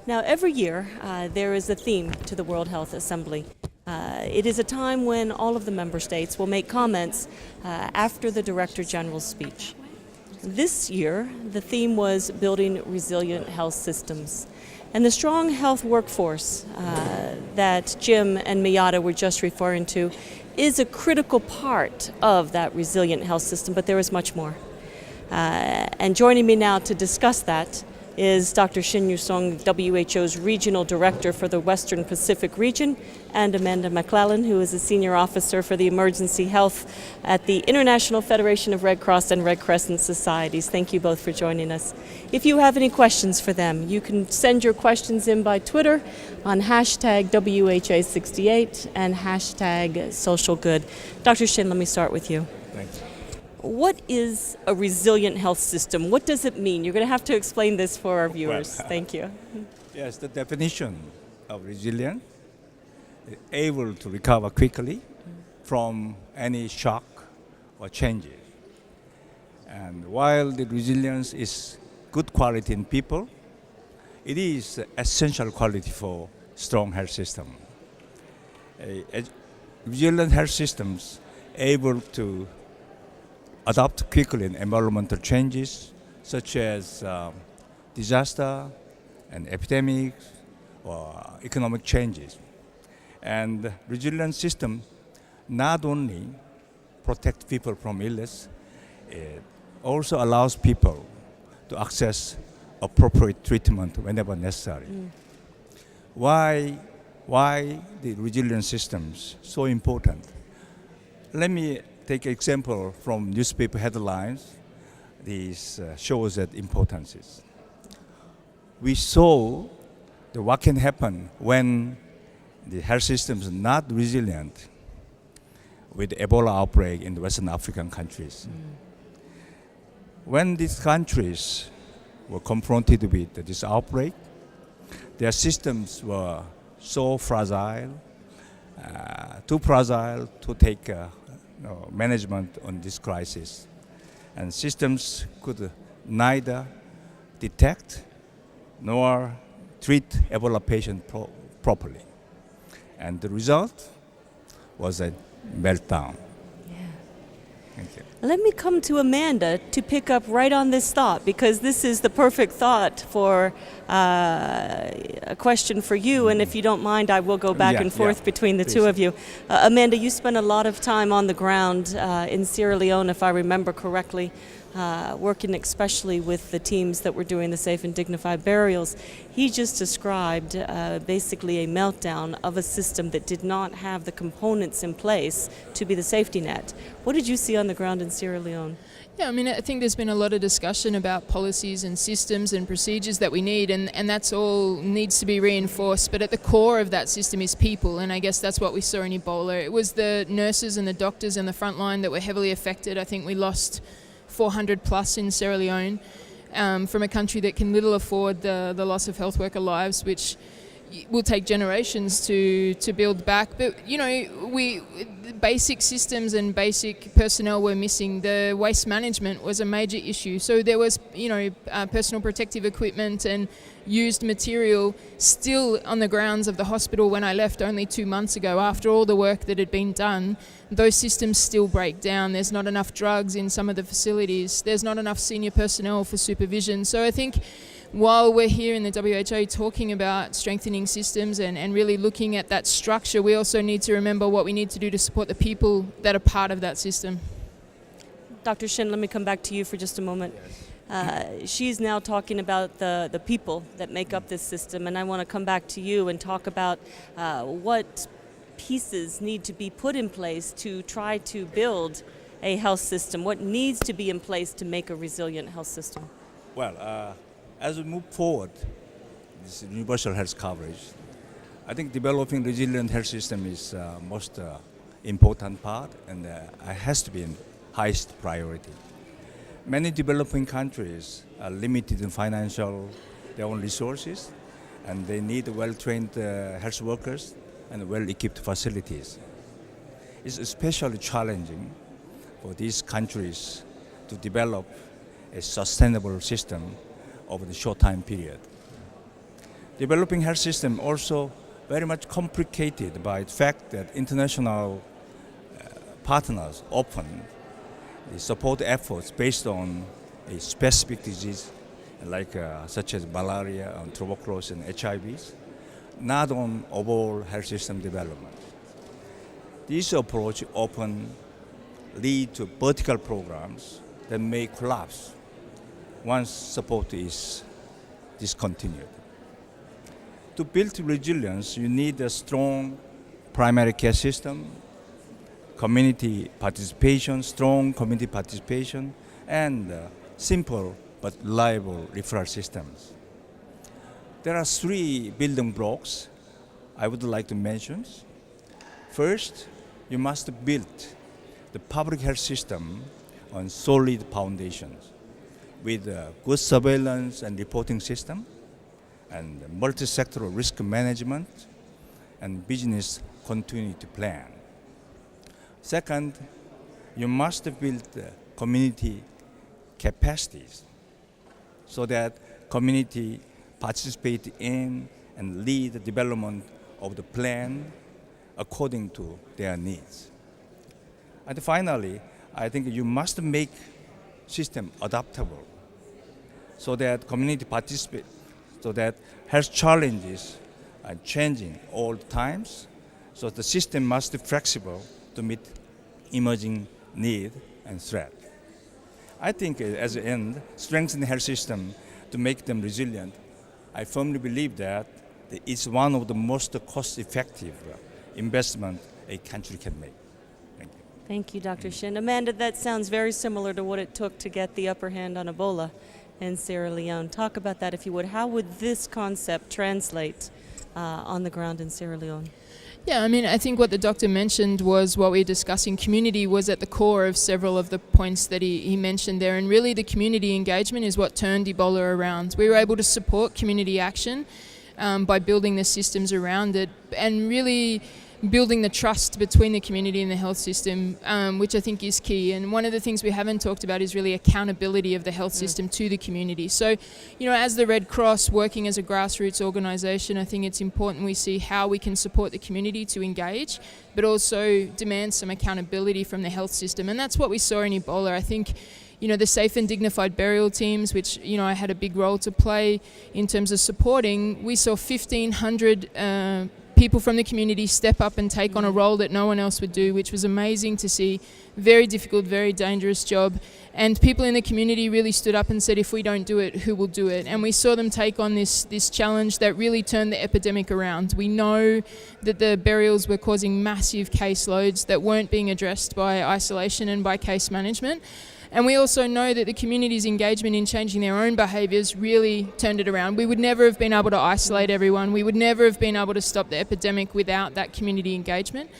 Now, every year there is a theme to the World Health Assembly. It is a time when all of the member states will make comments after the Director General's speech. This year, the theme was building resilient health systems. And the strong health workforce that Jim and Miyata were just referring to is a critical part of that resilient health system, but there is much more. And joining me now to discuss that is Dr. Shin, WHO's Regional Director for the Western Pacific region, and Amanda McClelland, who is a Senior Officer for the Emergency Health at the International Federation of Red Cross and Red Crescent Societies. Thank you both for joining us. If you have any questions for them, you can send your questions in by Twitter on hashtag WHA68 and hashtag SocialGood. Dr. Shin, let me start with you. Thanks. What is a resilient health system? What does it mean? You're going to have to explain this for our viewers. Thank you. Yes, the definition of resilient is able to recover quickly from any shock or changes. And while the resilience is good quality in people, it is essential quality for strong health system. Resilient health systems able to adapt quickly in environmental changes such as disaster and epidemics or economic changes. And resilient system not only protect people from illness, it also allows people to access appropriate treatment whenever necessary. Why the resilient systems so important? Let me take an example from newspaper headlines. This shows that importance is. We saw what can happen when the health system is not resilient with the Ebola outbreak in the Western African countries. When these countries were confronted with this outbreak, their systems were so fragile, too fragile to take management on this crisis, and systems could neither detect nor treat Ebola patients properly, and the result was a meltdown. Thank you. Let me come to Amanda to pick up right on this thought, because this is the perfect thought for a question for you, and if you don't mind, I will go back and forth between the two of you. Amanda, you spent a lot of time on the ground in Sierra Leone, if I remember correctly, working especially with the teams that were doing the safe and dignified burials. He just described basically a meltdown of a system that did not have the components in place to be the safety net. What did you see on the ground in Sierra Leone? Yeah, I mean, I think there's been a lot of discussion about policies and systems and procedures that we need, and that's all needs to be reinforced. But at the core of that system is people, and I guess that's what we saw in Ebola. It was the nurses and the doctors in the front line that were heavily affected. I think we lost 400 plus in Sierra Leone from a country that can little afford the loss of health worker lives, which will take generations to build back. But, you know, basic systems and basic personnel were missing. The waste management was a major issue. So there was, you know, personal protective equipment and used material still on the grounds of the hospital when I left only 2 months ago. After all the work that had been done, those systems still break down. There's not enough drugs in some of the facilities. There's not enough senior personnel for supervision. So I think while we're here in the WHO talking about strengthening systems and really looking at that structure, we also need to remember what we need to do to support the people that are part of that system. Dr. Shin, let me come back to you for just a moment. She's now talking about the people that make up this system, and I want to come back to you and talk about what pieces need to be put in place to try to build a health system. What needs to be in place to make a resilient health system? Well, as we move forward, this universal health coverage, I think developing resilient health system is most important part, and it has to be in highest priority. Many developing countries are limited in their own resources, and they need well-trained health workers and well-equipped facilities. It's especially challenging for these countries to develop a sustainable system over the short time period. developing health system also very much complicated by the fact that international partners often support efforts based on a specific disease like such as malaria, tuberculosis, and HIVs, not on overall health system development. This approach often lead to vertical programs that may collapse once support is discontinued. To build resilience, you need a strong primary care system, community participation, strong community participation, and simple but reliable referral systems. There are 3 building blocks I would like to mention. First, you must build the public health system on solid foundations with a good surveillance and reporting system, and multi-sectoral risk management and business continuity plan. Second, you must build community capacities so that community participate in and lead the development of the plan according to their needs. And finally, I think you must make system adaptable so that community participate, so that health challenges are changing all the times. So the system must be flexible to meet emerging need and threat. I think as an end, strengthen the health system to make them resilient. I firmly believe that it's one of the most cost-effective investment a country can make. Thank you. Thank you, Dr. Shin. Amanda, that sounds very similar to what it took to get the upper hand on Ebola in Sierra Leone. Talk about that, if you would. How would this concept translate on the ground in Sierra Leone? Yeah, I mean, I think what the doctor mentioned was what we're discussing. Community was at the core of several of the points that he mentioned there, and really the community engagement is what turned Ebola around. We were able to support community action by building the systems around it and really building the trust between the community and the health system, which I think is key. And one of the things we haven't talked about is really accountability of the health system to the community. So, you know, as the Red Cross working as a grassroots organisation, I think it's important we see how we can support the community to engage, but also demand some accountability from the health system. And that's what we saw in Ebola. I think, you know, the safe and dignified burial teams, which, you know, I had a big role to play in terms of supporting, we saw 1,500 people from the community step up and take on a role that no one else would do, which was amazing to see. Very difficult, very dangerous job. And people in the community really stood up and said, if we don't do it, who will do it? And we saw them take on this challenge that really turned the epidemic around. We know that the burials were causing massive caseloads that weren't being addressed by isolation and by case management. And we also know that the community's engagement in changing their own behaviours really turned it around. We would never have been able to isolate everyone. We would never have been able to stop the epidemic without that community engagement.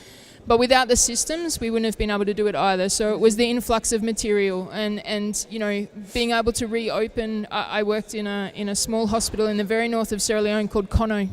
But without the systems, we wouldn't have been able to do it either. So it was the influx of material and you know, being able to reopen. I worked in a small hospital in the very north of Sierra Leone called Kono.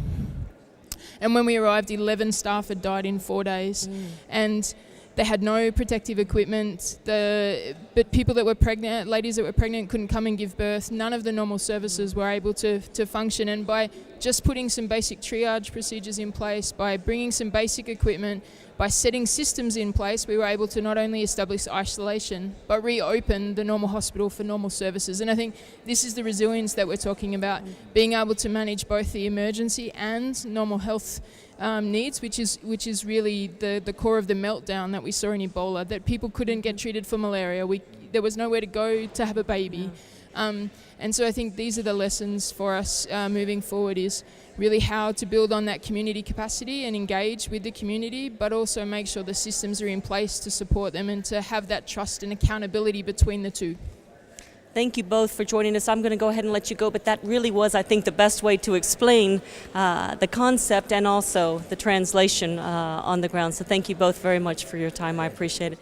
And when we arrived, 11 staff had died in 4 days. And they had no protective equipment, but people that were pregnant, ladies that were pregnant couldn't come and give birth. None of the normal services were able to function. And by just putting some basic triage procedures in place, by bringing some basic equipment, by setting systems in place, we were able to not only establish isolation, but reopen the normal hospital for normal services. And I think this is the resilience that we're talking about, being able to manage both the emergency and normal health needs, which is really the core of the meltdown that we saw in Ebola, that people couldn't get treated for malaria. There was nowhere to go to have a baby. And so I think these are the lessons for us moving forward, is really how to build on that community capacity and engage with the community, but also make sure the systems are in place to support them and to have that trust and accountability between the two. Thank you both for joining us. I'm going to go ahead and let you go, but that really was, I think, the best way to explain the concept and also the translation on the ground. So thank you both very much for your time. I appreciate it.